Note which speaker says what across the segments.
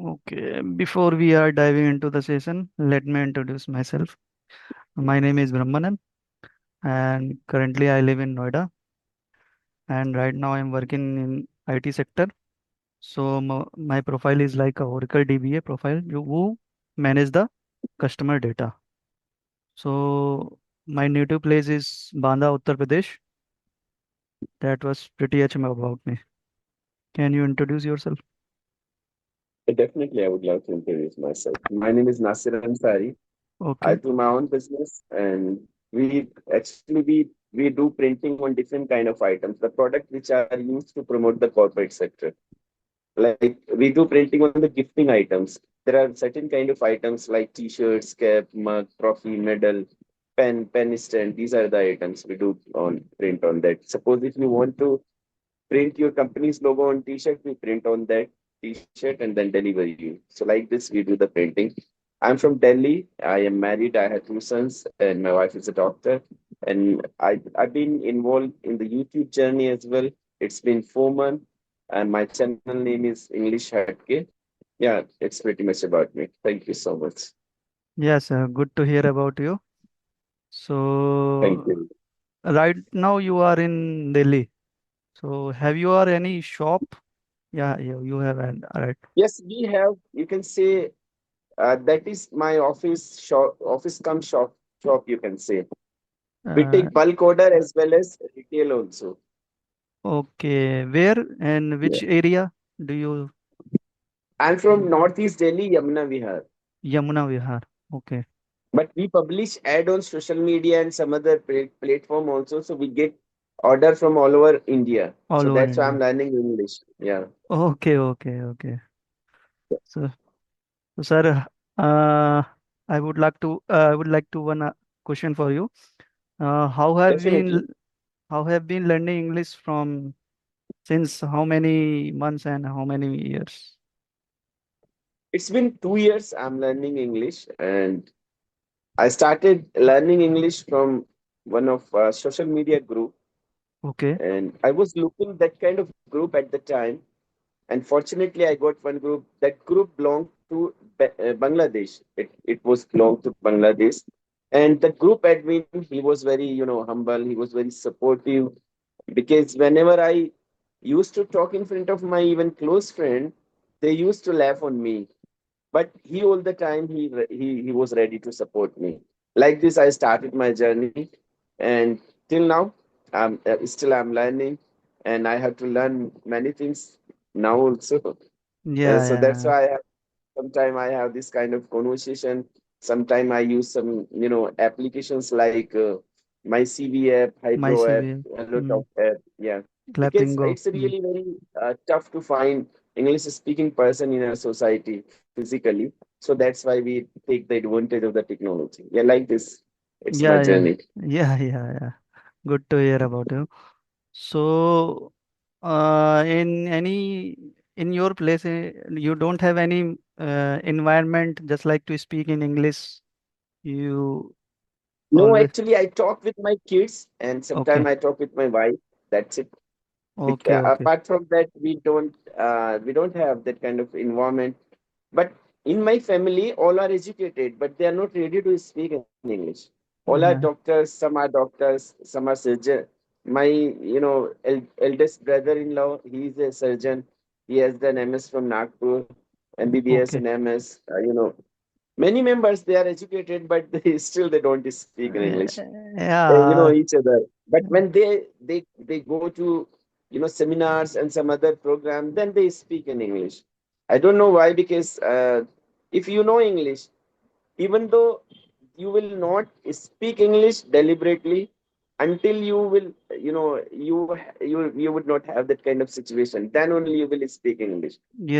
Speaker 1: Okay, before we are diving into the session, let me introduce myself. My name is Brahmanan, and currently I live in Noida, and right now I'm working in IT sector. So my profile is like a Oracle DBA profile who manage the customer data. So my native place is Banda, Uttar Pradesh. That was pretty much about me. Can you introduce yourself?
Speaker 2: Definitely, I would love to introduce myself. My name is Nasir Ansari. I
Speaker 1: Okay,
Speaker 2: do my own business, and we do printing on different kind of items, the product which are used to promote the corporate sector. Like we do printing on the gifting items. There are certain kind of items like T-shirts, cap, mug, trophy, medal, pen stand. These are the items we do on print on that. Suppose if you want to print your company's logo on t-shirt, we print on that t-shirt and then deliver you. So like this, we do the printing. I'm from Delhi. I am married. I have two sons, and my wife is a doctor. And I've been involved in the YouTube journey as well. It's been 4 months, and my channel name is English Hatke. Yeah, it's pretty much about me. Thank you so much.
Speaker 1: yes, good to hear about you.
Speaker 2: Thank
Speaker 1: So
Speaker 2: you.
Speaker 1: right now you are in Delhi. So have you or any shop? Yeah, you have an right.
Speaker 2: Yes, we have. You can say that is my office shop. Office come shop. You can say. We
Speaker 1: Uh,
Speaker 2: take bulk order as well as retail also.
Speaker 1: okay, where and
Speaker 2: Yeah.
Speaker 1: which area do you?
Speaker 2: I'm from Northeast Delhi, Yamuna Vihar.
Speaker 1: Yamuna Vihar. Okay,
Speaker 2: But we publish ad on social media and some other platform also. So we get order from all over India.
Speaker 1: all
Speaker 2: So
Speaker 1: over
Speaker 2: that's why I'm
Speaker 1: India.
Speaker 2: learning English. Yeah.
Speaker 1: Okay, okay, okay. So, so sir, I would like to one question for you. How have
Speaker 2: Definitely.
Speaker 1: been how have been learning English from since how many months and how many years?
Speaker 2: It's been 2 years I'm learning English, and I started learning English from one of social media group,
Speaker 1: Okay,
Speaker 2: and I was looking that kind of group at the time. And fortunately, I got one group. That group belonged to Bangladesh. It was belonged to Bangladesh. And the group admin, he was very, humble. He was very supportive because whenever I used to talk in front of my even close friend, they used to laugh on me. But he all the time he was ready to support me. Like this, I started my journey, and till now, still I'm learning, and I have to learn many things now also.
Speaker 1: yeah,
Speaker 2: So that's
Speaker 1: yeah,
Speaker 2: why sometimes I have this kind of conversation. Sometimes I use some applications like my CV app,
Speaker 1: my
Speaker 2: Hydro app,
Speaker 1: CV,
Speaker 2: Hello Talk app. Yeah, because
Speaker 1: Clapingo.
Speaker 2: it's really very tough to find English speaking person in our society physically. So that's why we take the advantage of the technology. Yeah, like this. It's my
Speaker 1: Yeah, yeah,
Speaker 2: journey.
Speaker 1: yeah. Good to hear about you. So, in any in your place, you don't have any environment just like to speak in English. You
Speaker 2: No,
Speaker 1: always
Speaker 2: actually, I talk with my kids, and sometimes
Speaker 1: okay,
Speaker 2: I talk with my wife. That's it.
Speaker 1: okay, okay.
Speaker 2: Apart from that, we don't have that kind of environment. But in my family, all are educated, but they are not ready to speak in English. All are
Speaker 1: Yeah,
Speaker 2: doctors. Some are doctors. Some are surgeon. My eldest brother-in-law, he is a surgeon. He has done MS from Nagpur, MBBS
Speaker 1: okay.
Speaker 2: and MS. Many members, they are educated, but they don't speak in English. They know
Speaker 1: Yeah,
Speaker 2: each other, but when they go to seminars and some other program, then they speak in English. I don't know why, because if you know English, even though you will not speak English deliberately, until you will you would not have that kind of situation, then only you will speak English.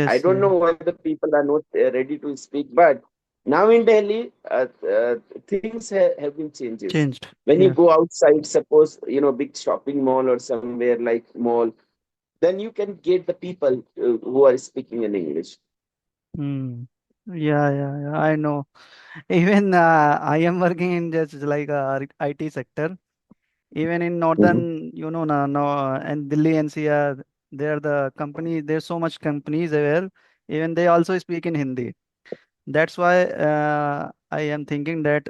Speaker 2: I
Speaker 1: yes,
Speaker 2: don't
Speaker 1: yeah.
Speaker 2: know why the people are not ready to speak, but now in Delhi, things have been changes.
Speaker 1: Changed.
Speaker 2: When you
Speaker 1: Yeah.
Speaker 2: go outside, suppose big shopping mall or somewhere like mall, then you can get the people who are speaking in English.
Speaker 1: Hmm. Yeah. I know. Even I am working in just like IT sector. Even in
Speaker 2: Mhm.
Speaker 1: northern, no, and Delhi NCR, there the company. There's so much companies there. Even they also speak in Hindi. That's why I am thinking that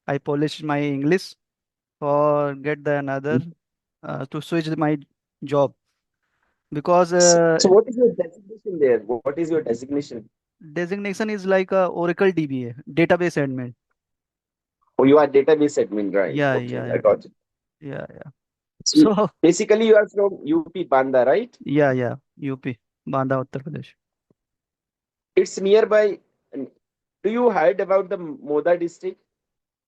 Speaker 1: I polish my English for get the another to switch my job because
Speaker 2: So what is your designation there? What is your designation?
Speaker 1: designation is like a Oracle DBA, database admin.
Speaker 2: Oh, you are database admin, right?
Speaker 1: Yeah,
Speaker 2: Okay,
Speaker 1: yeah,
Speaker 2: I
Speaker 1: yeah,
Speaker 2: got it.
Speaker 1: yeah, yeah.
Speaker 2: So
Speaker 1: So
Speaker 2: basically, you are from UP Banda, right?
Speaker 1: yeah, yeah, UP, Banda, Uttar Pradesh.
Speaker 2: It's nearby. And do you heard about the Moda district?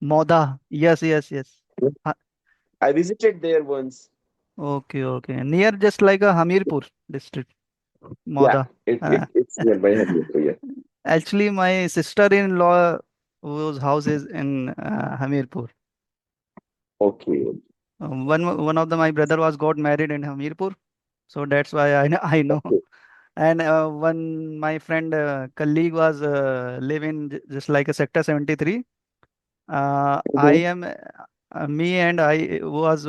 Speaker 1: Moda, yes, yes, yes. Ha-
Speaker 2: I visited there once.
Speaker 1: Okay, okay. Near just like a Hamirpur district,
Speaker 2: Yeah,
Speaker 1: Moda.
Speaker 2: it,
Speaker 1: Uh,
Speaker 2: it's nearby Hamirpur. Yeah.
Speaker 1: Actually, my sister-in-law whose house is in Hamirpur.
Speaker 2: Okay.
Speaker 1: One of my brother was got married in Hamirpur, so that's why I know.
Speaker 2: Okay.
Speaker 1: And one my friend colleague was living just like a sector 73. I
Speaker 2: Mhm.
Speaker 1: am me and I was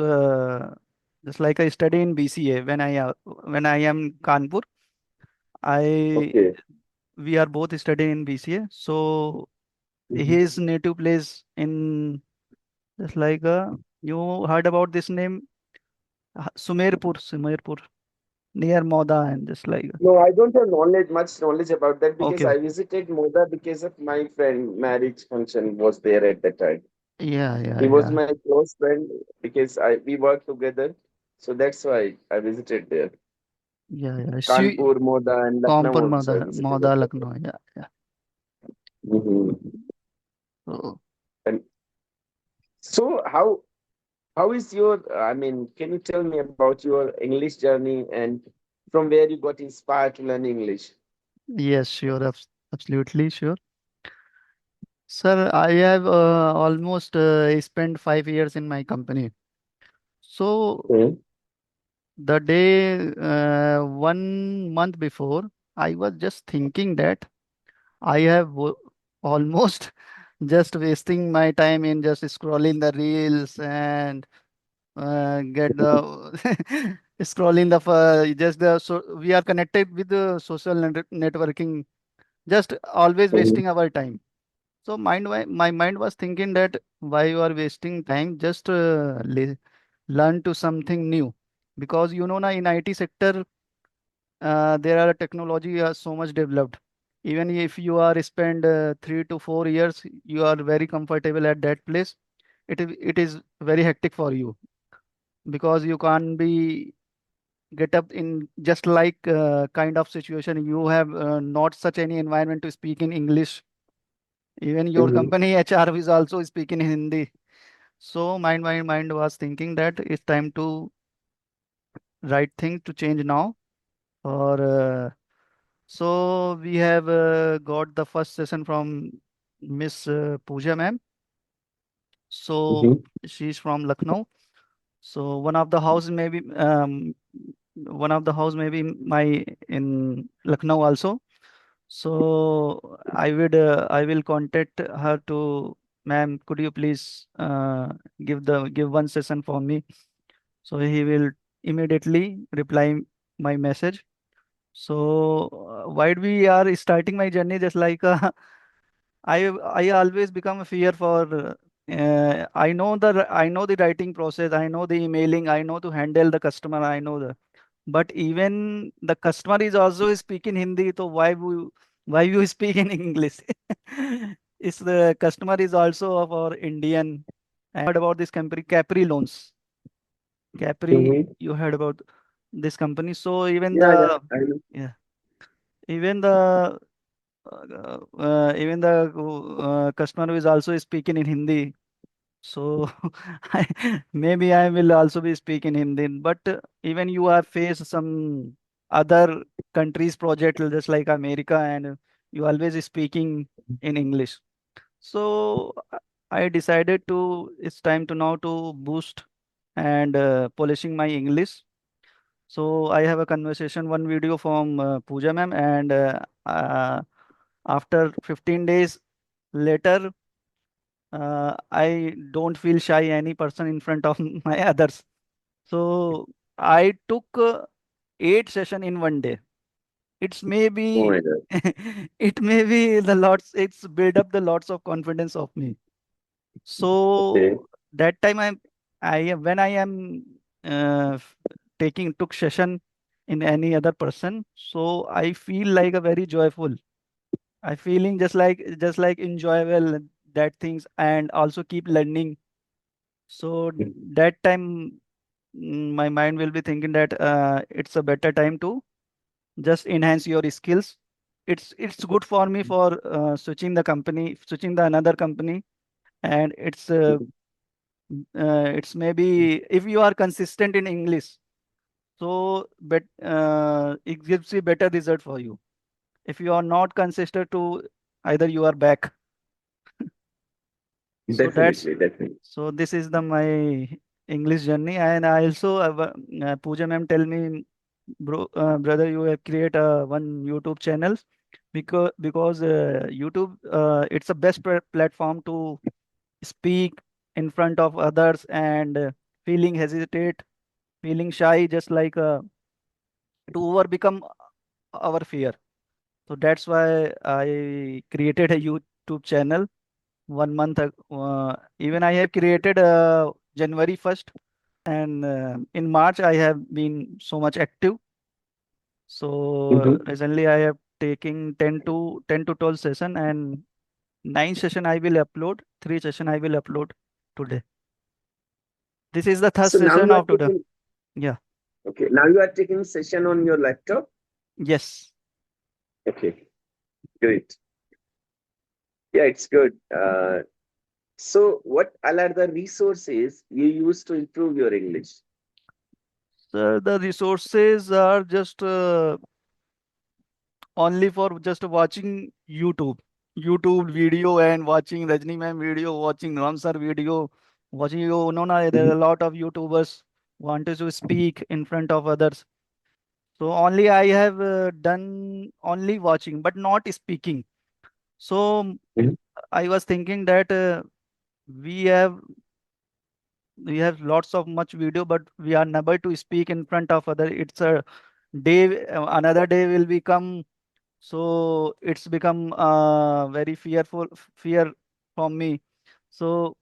Speaker 1: just like I study in BCA when I am Kanpur. I
Speaker 2: Okay.
Speaker 1: We are both studying in BCA. So
Speaker 2: Mhm.
Speaker 1: his native place in just like you heard about this name Sumerpur near Moda and just like
Speaker 2: No, I don't have much knowledge about that because
Speaker 1: okay,
Speaker 2: I
Speaker 1: okay.
Speaker 2: visited Moda because of my friend marriage function was there at that time.
Speaker 1: Yeah, yeah,
Speaker 2: He was
Speaker 1: yeah,
Speaker 2: my close friend because I we worked together. So that's why I visited there.
Speaker 1: yeah, yeah. She
Speaker 2: Kanpur, Moda, and Lucknow
Speaker 1: Kompur
Speaker 2: also I
Speaker 1: Moda
Speaker 2: visited
Speaker 1: Moda
Speaker 2: at that time.
Speaker 1: Lucknow. Yeah, yeah.
Speaker 2: Mhm.
Speaker 1: So
Speaker 2: And so how is your I mean, can you tell me about your English journey and from where you got inspired to learn English?
Speaker 1: yes, sure, absolutely sure. Sir, I have almost spent 5 years in my company. So
Speaker 2: Okay.
Speaker 1: the day 1 month before, I was just thinking that I have almost just wasting my time in just scrolling the reels and get the scrolling the just the so we are connected with the social networking, just always
Speaker 2: Mhm.
Speaker 1: wasting our time. So my mind was thinking that why you are wasting time, just learn to something new, because you know na in IT sector there are technology so much developed. Even if you are spend 3 to 4 years, you are very comfortable at that place. It is very hectic for you because you can't be get up in just like kind of situation. You have not such any environment to speak in English. Even your
Speaker 2: Mhm.
Speaker 1: company HR is also speaking in Hindi. So my mind was thinking that it's time to right thing to change now. Or so we have got the first session from Miss Pooja ma'am. So
Speaker 2: Mhm.
Speaker 1: she's from Lucknow. So one of the house maybe my in Lucknow also. So I will contact her to, ma'am, could you please give one session for me? So he will immediately reply my message. So why we are starting my journey just like I always become a fear for I know the writing process, I know the emailing, I know to handle the customer, I know the, but even the customer is also speaking Hindi, so why you speak in English? Is the customer is also of our Indian, and about this company Capri loans. Capri,
Speaker 2: Mhm.
Speaker 1: you heard about this company. So
Speaker 2: Yeah, yeah. I know.
Speaker 1: yeah, even the even the customer is also speaking in Hindi. So maybe I will also be speaking Hindi. But even you have faced some other countries project just like America, and you always speaking in English. So I decided to it's time to now to boost and polishing my English. So I have a conversation, one video from Pooja ma'am, and after 15 days later, I don't feel shy any person in front of my others. So I took 8 session in one day. It's maybe
Speaker 2: Oh my God.
Speaker 1: it may be the lots, it's build up the lots of confidence of me.
Speaker 2: Okay.
Speaker 1: So that time when I am f- taking took session in any other person, so I feel like a very joyful. I feeling just like enjoyable that things and also keep learning. So that time my mind will be thinking that it's a better time to just enhance your skills. It's good for me for switching the company, switching the another company, and it's maybe if you are consistent in English, so it gives you better result for you. If you are not consistent to either you are back. So that's
Speaker 2: Definitely, definitely.
Speaker 1: so this is the my English journey, and I also Pooja ma'am tell me, brother, you have create one YouTube channel because YouTube it's a best platform to speak in front of others and feeling hesitate, feeling shy, just like to overcome our fear. So that's why I created a YouTube channel 1 month ago. Even I have created January 1st, and in March I have been so much active. So
Speaker 2: Mhm.
Speaker 1: recently I have taken 10 to 12 session, and 9 session I will upload, 3 session I will upload today. This is the third
Speaker 2: So now
Speaker 1: session
Speaker 2: you are
Speaker 1: of today.
Speaker 2: taking,
Speaker 1: Yeah.
Speaker 2: okay, now you are taking session on your laptop.
Speaker 1: Yes.
Speaker 2: Okay, great. Yeah, it's good. So what all are the resources you use to improve your English?
Speaker 1: The resources are just only for just watching YouTube video and watching Rajni ma'am video, watching Ram sir video, watching you know na, there are
Speaker 2: Mhm.
Speaker 1: a lot of YouTubers wanted to speak in front of others. So only I have done only watching but not speaking. So
Speaker 2: Mhm.
Speaker 1: I was thinking that we have we have lots of much video but we are never to speak in front of other. It's a day, another day will become. So it's become very fear from me. So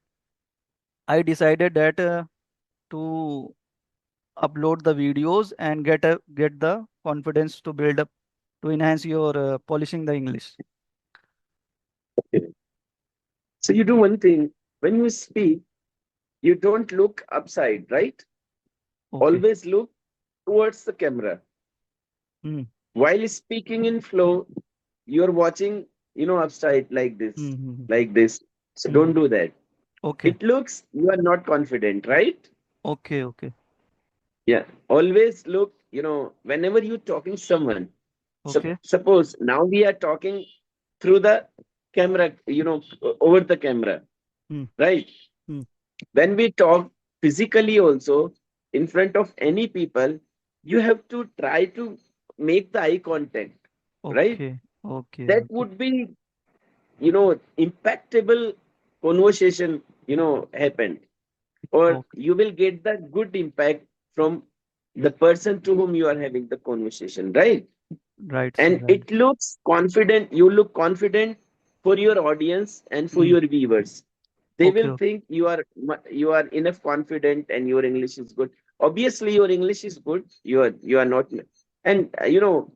Speaker 1: I decided that to upload the videos and get the confidence to build up to enhance your polishing the English.
Speaker 2: Okay. So you do one thing. When you speak, you don't look upside, right?
Speaker 1: Okay.
Speaker 2: Always look towards the camera.
Speaker 1: Hmm.
Speaker 2: While speaking in flow, you're watching, upside
Speaker 1: Hmm. Hmm.
Speaker 2: like this. So
Speaker 1: Hmm. Hmm.
Speaker 2: don't do that.
Speaker 1: Okay.
Speaker 2: It looks you are not confident, right?
Speaker 1: Okay. Okay.
Speaker 2: Yeah. Always look, whenever you're talking someone,
Speaker 1: Okay.
Speaker 2: suppose now we are talking through the camera, over the camera,
Speaker 1: Hmm.
Speaker 2: right?
Speaker 1: Hmm.
Speaker 2: When we talk physically also in front of any people, you have to try to make the eye contact, right?
Speaker 1: Okay. Okay.
Speaker 2: That
Speaker 1: Okay.
Speaker 2: would be, impactable conversation, happened, or
Speaker 1: Okay.
Speaker 2: you will get the good impact from the person to whom you are having the conversation, right?
Speaker 1: Right, sir.
Speaker 2: And
Speaker 1: Right.
Speaker 2: it looks confident, you look confident for your audience and for
Speaker 1: Hmm.
Speaker 2: your viewers. They
Speaker 1: Okay.
Speaker 2: will
Speaker 1: Okay.
Speaker 2: think you are enough confident and your English is good. Obviously your English is good, you are not. And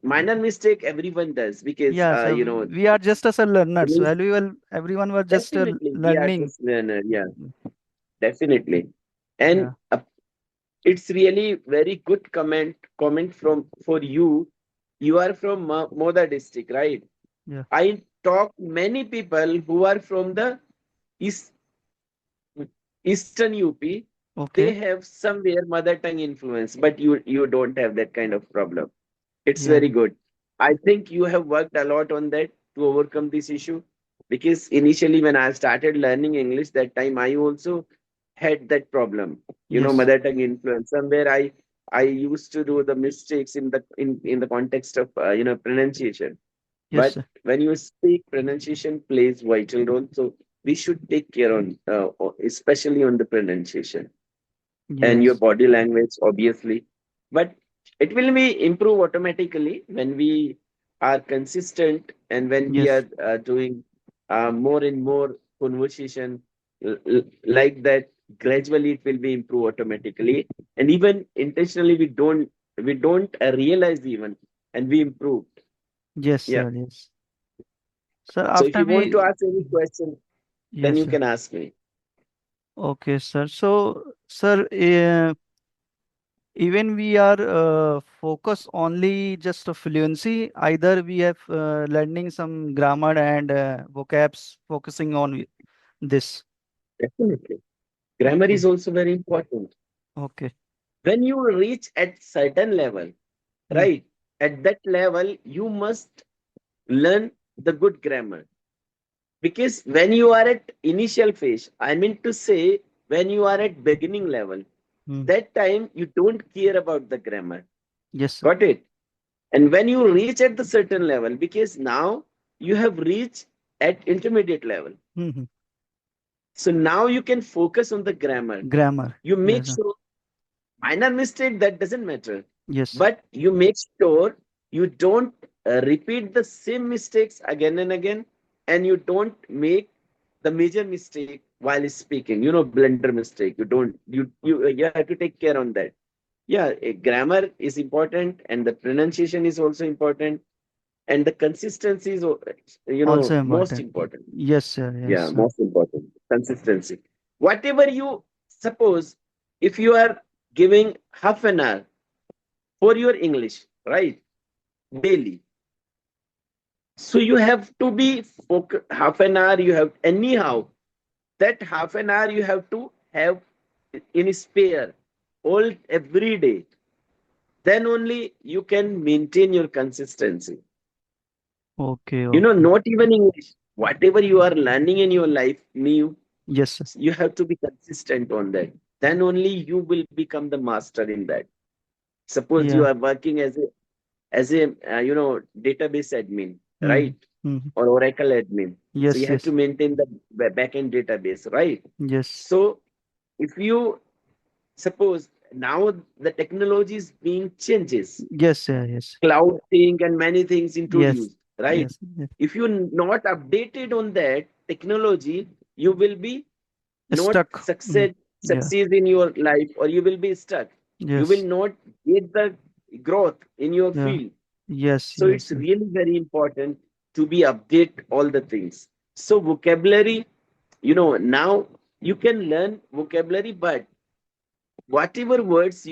Speaker 2: minor mistake everyone does, because
Speaker 1: Yeah, so we are just as a learners.
Speaker 2: English,
Speaker 1: Well, everyone was just
Speaker 2: definitely we are
Speaker 1: learning.
Speaker 2: just learner, yeah,
Speaker 1: Mm.
Speaker 2: definitely. And
Speaker 1: Yeah.
Speaker 2: it's really very good comment from for you. You are from Moda district, right?
Speaker 1: Yeah.
Speaker 2: I talk many people who are from the east, eastern UP. They
Speaker 1: Okay.
Speaker 2: have somewhere mother tongue influence, but you don't have that kind of problem. It's
Speaker 1: Yeah.
Speaker 2: very good. I think you have worked a lot on that to overcome this issue, because initially when I started learning English, that time I also had that problem.
Speaker 1: Yes.
Speaker 2: Mother tongue influence. Somewhere I used to do the mistakes in the context of pronunciation.
Speaker 1: Yes,
Speaker 2: But
Speaker 1: sir.
Speaker 2: when you speak, pronunciation plays vital role. So we should take care on, especially on the pronunciation and your
Speaker 1: Yes.
Speaker 2: body language, obviously. But it will be improve automatically when we are consistent and when we
Speaker 1: Yes.
Speaker 2: are doing more and more conversation like that, gradually it will be improved automatically, and even intentionally we don't realize even, and we improved.
Speaker 1: Yes,
Speaker 2: Yeah.
Speaker 1: sir. Yes. Sir,
Speaker 2: So if
Speaker 1: after
Speaker 2: you want to
Speaker 1: we,
Speaker 2: ask any question, then
Speaker 1: yes,
Speaker 2: you
Speaker 1: sir.
Speaker 2: can ask me.
Speaker 1: Okay, sir. So, sir, even we are focus only just a fluency, either we have learning some grammar and vocabs focusing on this.
Speaker 2: Definitely. Grammar
Speaker 1: Okay.
Speaker 2: is also very important.
Speaker 1: Okay.
Speaker 2: When you reach at certain level,
Speaker 1: Hmm.
Speaker 2: right? At that level, you must learn the good grammar. Because when you are at initial phase, I mean to say, when you are at beginning level,
Speaker 1: Hmm.
Speaker 2: that time you don't care about the grammar.
Speaker 1: Yes, sir.
Speaker 2: Got it? And when you reach at the certain level, because now you have reached at intermediate level.
Speaker 1: Hmm. Hmm.
Speaker 2: So now you can focus on the grammar.
Speaker 1: Grammar.
Speaker 2: You make
Speaker 1: Yes, sir.
Speaker 2: sure minor mistake that doesn't matter,
Speaker 1: Yes, sir.
Speaker 2: but you make sure you don't repeat the same mistakes again and again, and you don't make the major mistake while speaking, blunder mistake. You have to take care on that. Yeah, grammar is important, and the pronunciation is also important, and the consistency is
Speaker 1: Also
Speaker 2: most
Speaker 1: important.
Speaker 2: important.
Speaker 1: Yes, sir. Yes,
Speaker 2: Yeah,
Speaker 1: sir.
Speaker 2: most important. Consistency. Whatever you suppose, if you are giving half an hour for your English, right? Daily. So you have to be half an hour, you have anyhow, that half an hour you have to have in spare all every day. Then only you can maintain your consistency.
Speaker 1: Okay. Okay.
Speaker 2: Not even English. Whatever you are learning in your life, new,
Speaker 1: Yes, sir.
Speaker 2: you have to be consistent on that. Then only you will become the master in that. Suppose you
Speaker 1: Yeah.
Speaker 2: are working as a database admin,
Speaker 1: Hmm.
Speaker 2: right?
Speaker 1: Hmm.
Speaker 2: Or Oracle admin. So you
Speaker 1: Yes,
Speaker 2: have to
Speaker 1: yes.
Speaker 2: maintain the backend database, right?
Speaker 1: Yes.
Speaker 2: So if you suppose now the technology is being changes,
Speaker 1: Yes, sir. Yes.
Speaker 2: cloud thing and many things
Speaker 1: Yes.
Speaker 2: introduced, right?
Speaker 1: Yes. Yes.
Speaker 2: If you not updated on that technology, you will be not
Speaker 1: Stuck. Mm. Yeah.
Speaker 2: succeed in your life, or you will be stuck. You will
Speaker 1: Yes.
Speaker 2: not get the growth in your
Speaker 1: Yeah.
Speaker 2: field.
Speaker 1: Yes.
Speaker 2: So it's
Speaker 1: Yes. Yes.
Speaker 2: really very important to be update all the things. So vocabulary, now you can learn vocabulary, but whatever words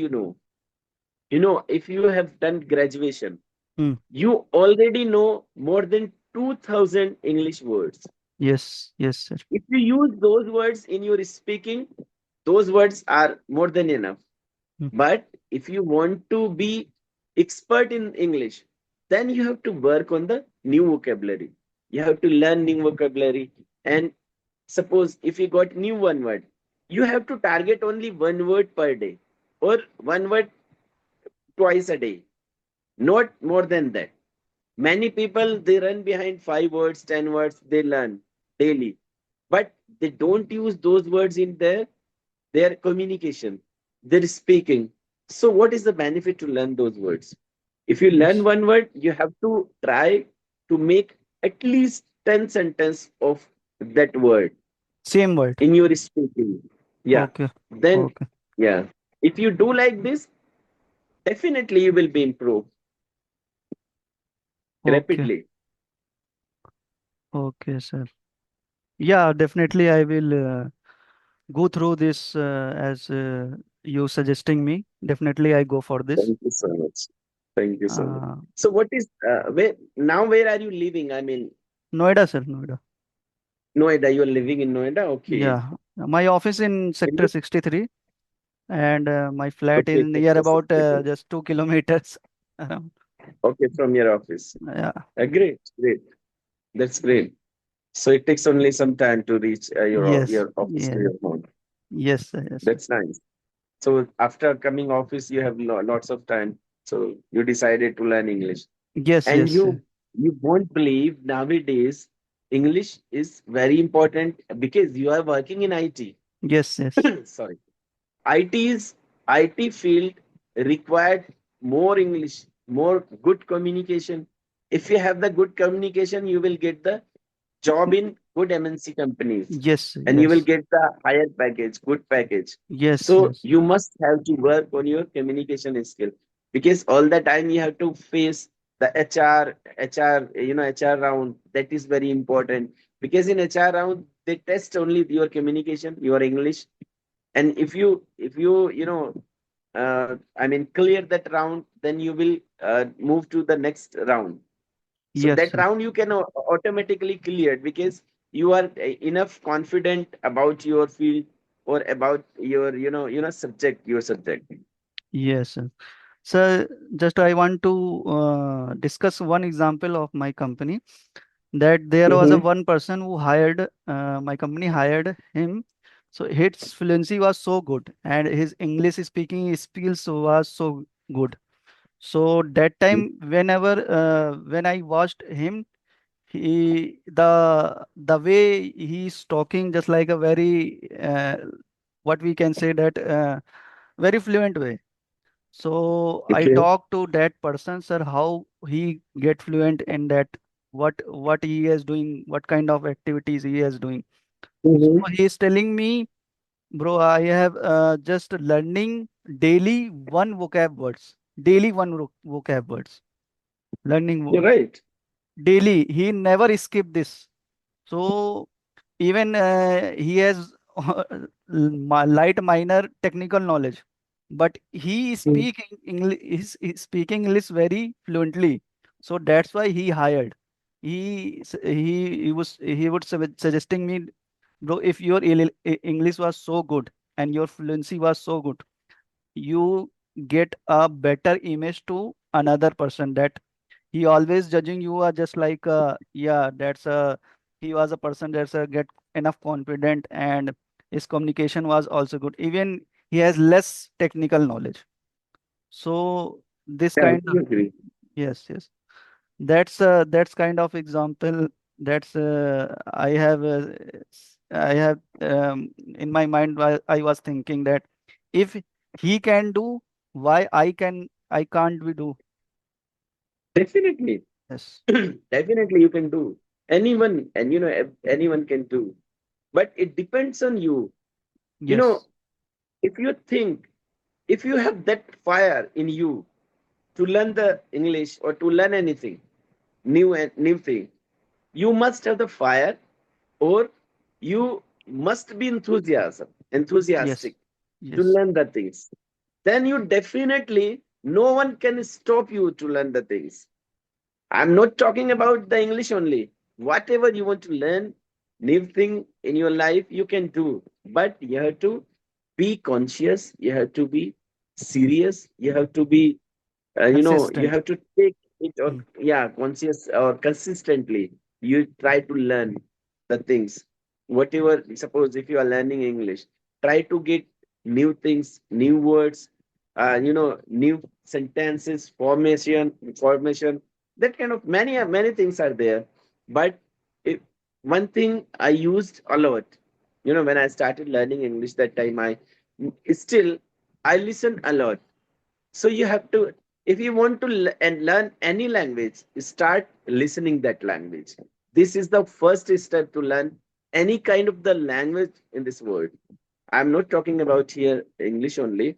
Speaker 2: if you have done graduation,
Speaker 1: Mm.
Speaker 2: you already know more than 2000 English words.
Speaker 1: Yes. Yes, sir.
Speaker 2: If you use those words in your speaking, those words are more than enough.
Speaker 1: Mm.
Speaker 2: But if you want to be expert in English, then you have to work on the new vocabulary. You have to learn new vocabulary. And suppose if you got new one word, you have to target only one word per day, or one word twice a day, not more than that. Many people they run behind 5 words, 10 words they learn daily, but they don't use those words in their communication, their speaking. So, what is the benefit to learn those words? If you learn
Speaker 1: Yes.
Speaker 2: one word, you have to try to make at least 10 sentences of that word
Speaker 1: Same word.
Speaker 2: in your speaking. Yeah.
Speaker 1: Okay.
Speaker 2: Then,
Speaker 1: Okay.
Speaker 2: yeah. If you do like this, definitely you will be improved
Speaker 1: Okay.
Speaker 2: rapidly.
Speaker 1: Okay, sir. Yeah, definitely I will go through this as you suggesting me. Definitely I go for this.
Speaker 2: Thank you so much. Thank you so much.
Speaker 1: Uh,
Speaker 2: So, what is where are you living? I mean,
Speaker 1: Noida, sir. Noida.
Speaker 2: Noida. You are living in Noida. Okay.
Speaker 1: Yeah. My office in
Speaker 2: In
Speaker 1: Sector
Speaker 2: which-
Speaker 1: 63, and my flat
Speaker 2: Okay,
Speaker 1: is near
Speaker 2: sector
Speaker 1: about
Speaker 2: 62.
Speaker 1: just 2 kilometers around.
Speaker 2: Okay, from your office.
Speaker 1: Yeah.
Speaker 2: Great, great. That's great. So it takes only some time to reach
Speaker 1: Yes.
Speaker 2: your office to
Speaker 1: Yeah.
Speaker 2: your home.
Speaker 1: Yes, sir. Yes, sir.
Speaker 2: That's nice. So after coming office, you have lots of time. So you decided to learn English,
Speaker 1: Yes.
Speaker 2: and
Speaker 1: Yes,
Speaker 2: you
Speaker 1: sir.
Speaker 2: you won't believe nowadays English is very important because you are working in IT.
Speaker 1: Yes. Yes.
Speaker 2: Sorry, IT's IT field required more English, more good communication. If you have the good communication, you will get the job in good MNC companies,
Speaker 1: Yes,
Speaker 2: and you will
Speaker 1: yes,
Speaker 2: get the higher package, good package.
Speaker 1: yes,
Speaker 2: So
Speaker 1: yes,
Speaker 2: you must have to work on your communication skill, because all the time you have to face the HR round. That is very important, because in HR round they test only your communication, your English, and if you I mean clear that round, then you will move to the next round. So
Speaker 1: yes,
Speaker 2: that
Speaker 1: sir.
Speaker 2: round you can automatically clear, because you are enough confident about your field, or about your subject, your subject.
Speaker 1: Yes, sir. So just I want to discuss one example of my company, that there was a
Speaker 2: Mm-hmm.
Speaker 1: one person who hired my company hired him. So his fluency was so good and his English speaking skills was so good. So that time whenever when I watched him, the way he's talking just like a very what we can say that very fluent way. So I
Speaker 2: Okay.
Speaker 1: talked to that person, sir, how he get fluent in that, what he is doing, what kind of activities he is doing. So
Speaker 2: Mm-hmm.
Speaker 1: he is telling me, bro, I have just learning daily one vocab words, daily one vocab words, learning
Speaker 2: You're right.
Speaker 1: daily. He never skip this. So even he has light minor technical knowledge, but he
Speaker 2: Mm.
Speaker 1: speak English. He's speaking English very fluently. So that's why he hired. He would suggesting me, bro, if your English was so good and your fluency was so good, you get a better image to another person, that he always judging you are just like yeah, that's a he was a person that's a get enough confident and his communication was also good, even he has less technical knowledge. So this
Speaker 2: Yeah, I
Speaker 1: kind of,
Speaker 2: do agree.
Speaker 1: yes, yes, that's kind of example. That's I have in my mind, I was thinking that if he can do, why I can't we do.
Speaker 2: Definitely.
Speaker 1: Yes,
Speaker 2: Definitely you can do. Anyone, and anyone can do. But it depends on you. You know,
Speaker 1: yes,
Speaker 2: if you think, if you have that fire in you to learn the English, or to learn anything new, and new thing, you must have the fire, or you must be
Speaker 1: yes,
Speaker 2: enthusiastic to
Speaker 1: yes.
Speaker 2: learn the things. Then you definitely, no one can stop you to learn the things. I'm not talking about the English only. Whatever you want to learn, new thing in your life, you can do. But you have to be conscious. You have to be serious. You have to be, you
Speaker 1: Consistent.
Speaker 2: have to take it, or
Speaker 1: Mm.
Speaker 2: yeah, conscious or consistently. You try to learn the things. Whatever, suppose if you are learning English, try to get new things, new words, new sentences, formation, that kind of many things are there. But if, one thing I used a lot, when I started learning English, that time I still I listen a lot. So you have to, if you want to and learn any language, start listening that language. This is the first step to learn any kind of the language in this world. I'm not talking about here English only,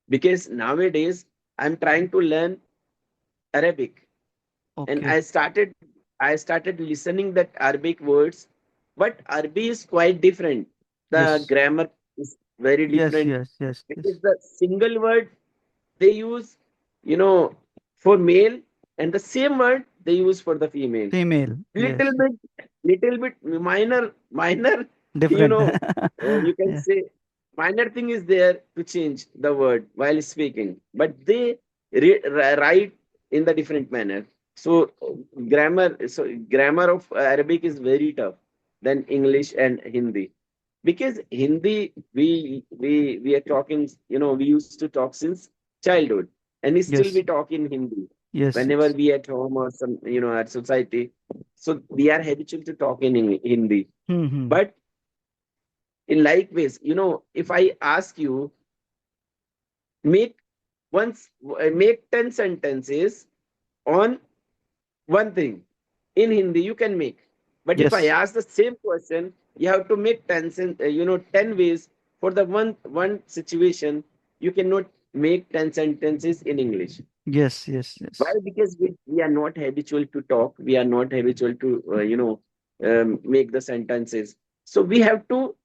Speaker 2: because nowadays I'm trying to learn Arabic, and
Speaker 1: Okay.
Speaker 2: I started listening that Arabic words, but Arabic is quite different. The
Speaker 1: Yes.
Speaker 2: grammar is very
Speaker 1: Yes.
Speaker 2: different,
Speaker 1: Yes. Yes.
Speaker 2: because
Speaker 1: Yes.
Speaker 2: the single word they use, you know, for male, and the same word they use for the female.
Speaker 1: Female.
Speaker 2: Little
Speaker 1: Yes.
Speaker 2: bit, little bit minor, you
Speaker 1: Different.
Speaker 2: know, you can
Speaker 1: Yeah.
Speaker 2: say minor thing is there to change the word while speaking, but they write in the different manner. So grammar of Arabic is very tough than English and Hindi, because Hindi we are talking, we used to talk since childhood, and still we
Speaker 1: Yes.
Speaker 2: talk in Hindi
Speaker 1: Yes.
Speaker 2: whenever
Speaker 1: Yes.
Speaker 2: we at home, or some, at society. So we are habitual to talk in Hindi.
Speaker 1: Hmm.
Speaker 2: But in likewise, if I ask you, make make 10 sentences on one thing in Hindi you can make. But if I
Speaker 1: Yes.
Speaker 2: ask the same question, you have to make 10 ways for the one situation. You cannot make 10 sentences in English.
Speaker 1: Yes. Yes.
Speaker 2: Why?
Speaker 1: Yes.
Speaker 2: Because we are not habitual to talk. We are not habitual to make the sentences. So we have to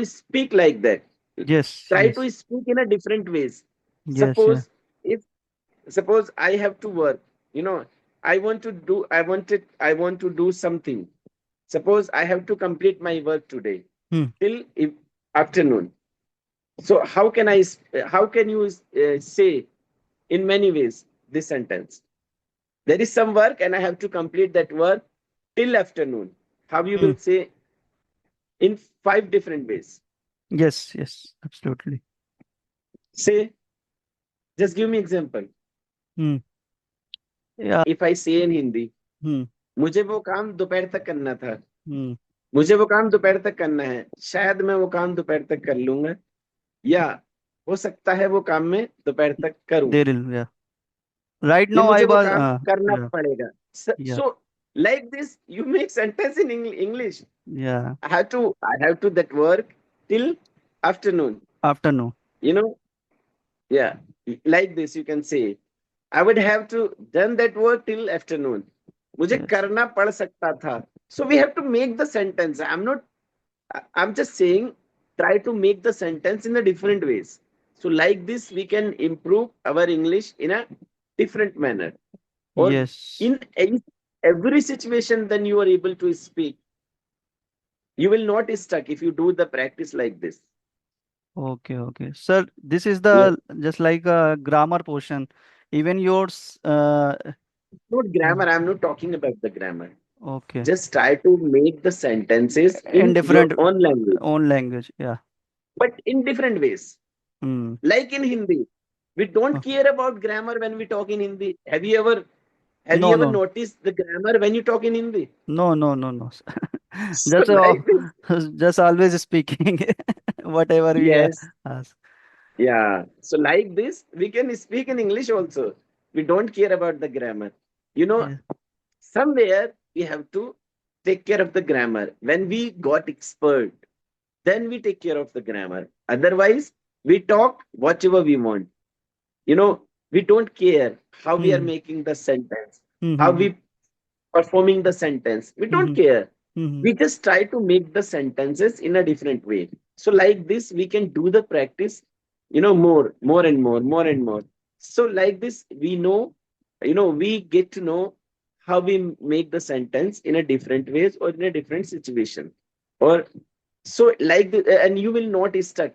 Speaker 2: speak like that.
Speaker 1: Yes.
Speaker 2: Try to
Speaker 1: Yes.
Speaker 2: speak in a different ways.
Speaker 1: Yes. Yeah.
Speaker 2: Suppose if suppose I have to work, you know, I want to do something. Suppose I have to complete my work today
Speaker 1: Hmm.
Speaker 2: till afternoon. So how can you say in many ways this sentence? There is some work and I have to complete that work till afternoon. How you
Speaker 1: Hmm.
Speaker 2: will say in five different ways?
Speaker 1: Yes. Yes. Absolutely.
Speaker 2: Say, just give me example.
Speaker 1: Hmm. Yeah.
Speaker 2: If I say in Hindi,
Speaker 1: Hmm.
Speaker 2: मुझे वो काम दोपहर तक करना था,
Speaker 1: Hmm.
Speaker 2: मुझे वो काम दोपहर तक करना है, शायद मैं वो काम दोपहर तक कर लूंगा, या हो सकता है वो काम मैं दोपहर तक करूं,
Speaker 1: There is. Yeah. Right
Speaker 2: या
Speaker 1: now, I
Speaker 2: मुझे वो
Speaker 1: was.
Speaker 2: काम करना
Speaker 1: Yeah.
Speaker 2: पड़ेगा.
Speaker 1: Yeah.
Speaker 2: So like this you make sentence in English.
Speaker 1: Yeah.
Speaker 2: I have to that work till afternoon,
Speaker 1: Afternoon.
Speaker 2: you know. Yeah, like this you can say, I would have to done that work till afternoon. मुझे
Speaker 1: Yes.
Speaker 2: करना पड़ सकता था. So we have to make the sentence. I'm just saying, try to make the sentence in the different ways. So like this we can improve our English in a different manner. Or
Speaker 1: Yes.
Speaker 2: in every situation then you are able to speak. You will not stuck if you do the practice like this.
Speaker 1: Okay. Okay. Sir, this is
Speaker 2: Yeah.
Speaker 1: the just like a grammar portion. Even yours.
Speaker 2: Not grammar. I'm not talking about the grammar.
Speaker 1: Okay.
Speaker 2: Just try to make the sentences
Speaker 1: In
Speaker 2: in your
Speaker 1: different
Speaker 2: own language,
Speaker 1: own language. Yeah.
Speaker 2: but in different ways.
Speaker 1: Hmm.
Speaker 2: Like in Hindi, we don't
Speaker 1: Oh,
Speaker 2: care about grammar when we talk in Hindi. Have you
Speaker 1: no.
Speaker 2: ever
Speaker 1: No.
Speaker 2: noticed the grammar when you talk in Hindi?
Speaker 1: No. No. No. No.
Speaker 2: So
Speaker 1: Just
Speaker 2: like this,
Speaker 1: just always speaking whatever we
Speaker 2: yes,
Speaker 1: ask.
Speaker 2: yeah. So like this, we can speak in English also. We don't care about the grammar. You know,
Speaker 1: Yeah.
Speaker 2: somewhere we have to take care of the grammar. When we got expert, then we take care of the grammar. Otherwise, we talk whatever we want. You know, we don't care how we are
Speaker 1: Hmm.
Speaker 2: making the sentence,
Speaker 1: Hmm.
Speaker 2: how
Speaker 1: Hmm.
Speaker 2: we performing the sentence. We
Speaker 1: Hmm.
Speaker 2: don't
Speaker 1: Hmm.
Speaker 2: care.
Speaker 1: Hmm.
Speaker 2: We just try to make the sentences in a different way. So like this, we can do the practice, more and more and more. So like this, we get to know how we make the sentence in a different ways or in a different situation. Or so like the, and you will not stuck.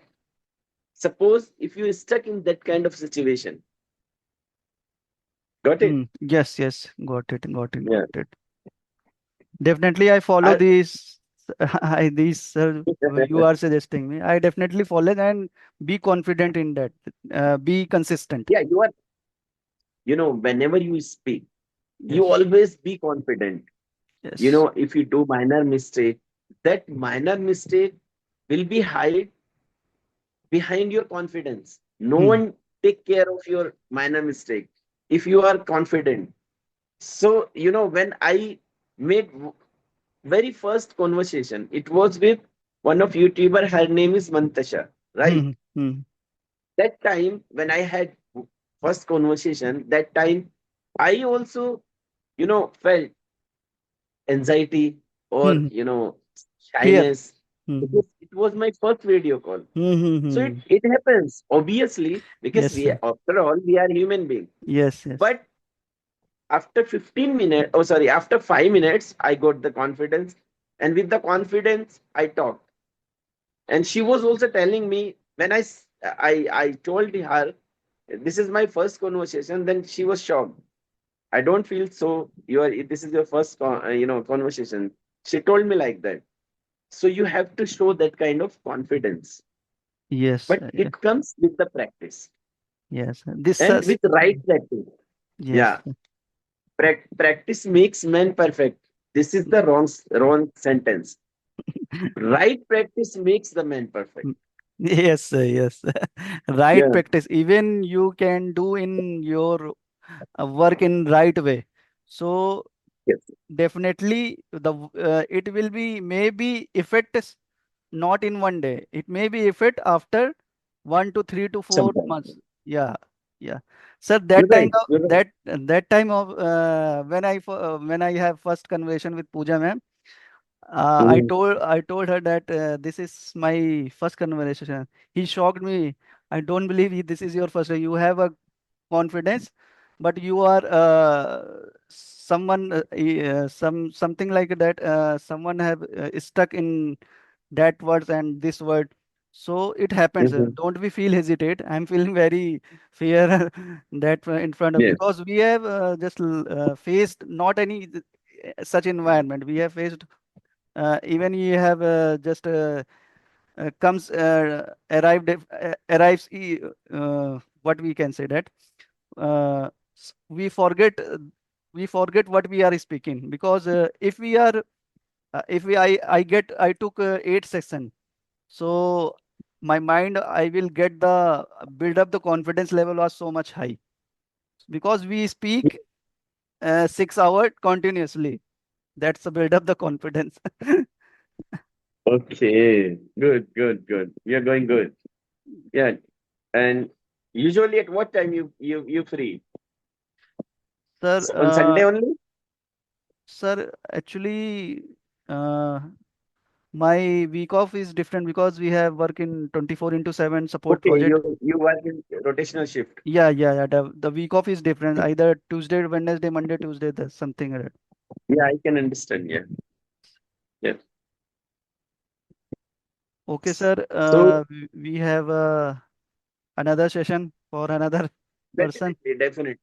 Speaker 2: Suppose if you stuck in that kind of situation, got it?
Speaker 1: Hmm. Yes. Yes. Got it. Got it.
Speaker 2: Yeah.
Speaker 1: Got it. Definitely, I follow
Speaker 2: I,
Speaker 1: these. These you are suggesting me. I definitely follow and be confident in that. Be consistent.
Speaker 2: yeah, whenever you speak, you
Speaker 1: Yes.
Speaker 2: always be confident.
Speaker 1: Yes.
Speaker 2: If you do minor mistake, that minor mistake will be hide behind your confidence. No
Speaker 1: Hmm.
Speaker 2: one take care of your minor mistake if you are confident. So, when I made very first conversation, it was with one of YouTuber. Her name is Mantasha, right?
Speaker 1: Hmm. Hmm.
Speaker 2: That time when I had first conversation, that time I also, felt anxiety or,
Speaker 1: Hmm. Fear.
Speaker 2: shyness
Speaker 1: Hmm.
Speaker 2: because it was my first video call.
Speaker 1: Hmm. Hmm.
Speaker 2: So
Speaker 1: Hmm.
Speaker 2: it happens obviously because
Speaker 1: Yes, sir.
Speaker 2: after all, we are human beings.
Speaker 1: Yes. Yes.
Speaker 2: But after 15 minutes, oh, sorry, after 5 minutes, I got the confidence. And with the confidence, I talked. And she was also telling me when I told her, this is my first conversation, then she was shocked. I don't feel so. This is your first, conversation. She told me like that. So you have to show that kind of confidence,
Speaker 1: Yes.
Speaker 2: but it comes with the practice
Speaker 1: Yes. This.
Speaker 2: and with right practice.
Speaker 1: Yes.
Speaker 2: Yeah, practice makes man perfect. This is the wrong sentence. Right practice makes the man perfect.
Speaker 1: Yes, sir, yes. Right
Speaker 2: Yeah,
Speaker 1: practice. Even you can do in your work in right way. So
Speaker 2: Yes.
Speaker 1: definitely it will be maybe effect is not in one day. It may be effect after 1 to 3 to 4 months.
Speaker 2: Sometimes.
Speaker 1: Yeah, yeah. Sir,
Speaker 2: You're
Speaker 1: that time
Speaker 2: right.
Speaker 1: of
Speaker 2: You're right.
Speaker 1: that time of when I have first conversation with Pooja ma'am,
Speaker 2: Mhm.
Speaker 1: I told her that this is my first conversation. He shocked me. I don't believe this is your first. You have a confidence, but you are someone something like that. Someone have stuck in that words and this word. So it happens.
Speaker 2: Mhm.
Speaker 1: Don't we feel hesitate? I'm feeling very fear that in front of,
Speaker 2: Yes.
Speaker 1: because we have just faced not any such environment. We have faced even you have just comes arrives what we can say that we forget we forget what we are speaking, because if we are if we I took 8 session, so my mind I will get the build up the confidence level was so much high, because we speak 6 hours continuously. That's the build up the confidence.
Speaker 2: Okay. Good, good, good. You're going good. Yeah. And usually at what time you free?
Speaker 1: Sir,
Speaker 2: On Sunday only?
Speaker 1: sir, actually, uh, my week off is different because we have work in 24 into 7 support
Speaker 2: Okay,
Speaker 1: project.
Speaker 2: you work in rotational shift.
Speaker 1: Yeah, yeah, yeah. The week off is different. Either Tuesday, Wednesday, Monday, Tuesday, that's something like that.
Speaker 2: Yeah, I can understand. Yeah. Yeah.
Speaker 1: Okay, sir.
Speaker 2: So
Speaker 1: We have another session for another person.
Speaker 2: definitely, definitely,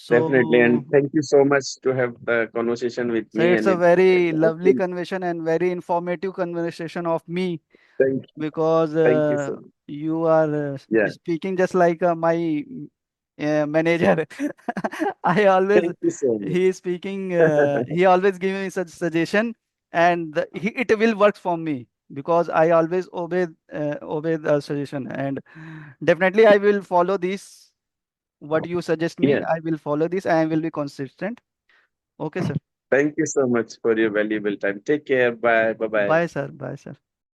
Speaker 2: definitely. And
Speaker 1: So,
Speaker 2: thank you so much to have the conversation with
Speaker 1: sir,
Speaker 2: me.
Speaker 1: it's
Speaker 2: And
Speaker 1: a
Speaker 2: it
Speaker 1: very
Speaker 2: I
Speaker 1: lovely
Speaker 2: feel
Speaker 1: conversation and very informative conversation of me,
Speaker 2: thank
Speaker 1: because
Speaker 2: thank you so much.
Speaker 1: you are
Speaker 2: Yeah.
Speaker 1: speaking just like my manager. I always
Speaker 2: Thank you so much.
Speaker 1: he is speaking. He always give me such suggestion, and it will work for me because I always obey the suggestion, and definitely I will follow this. What you suggest me,
Speaker 2: Yeah.
Speaker 1: I will follow this. I will be consistent. Okay, sir.
Speaker 2: Thank you so much for your valuable time. Take care. Bye. Bye bye.
Speaker 1: Bye, sir. Bye, sir.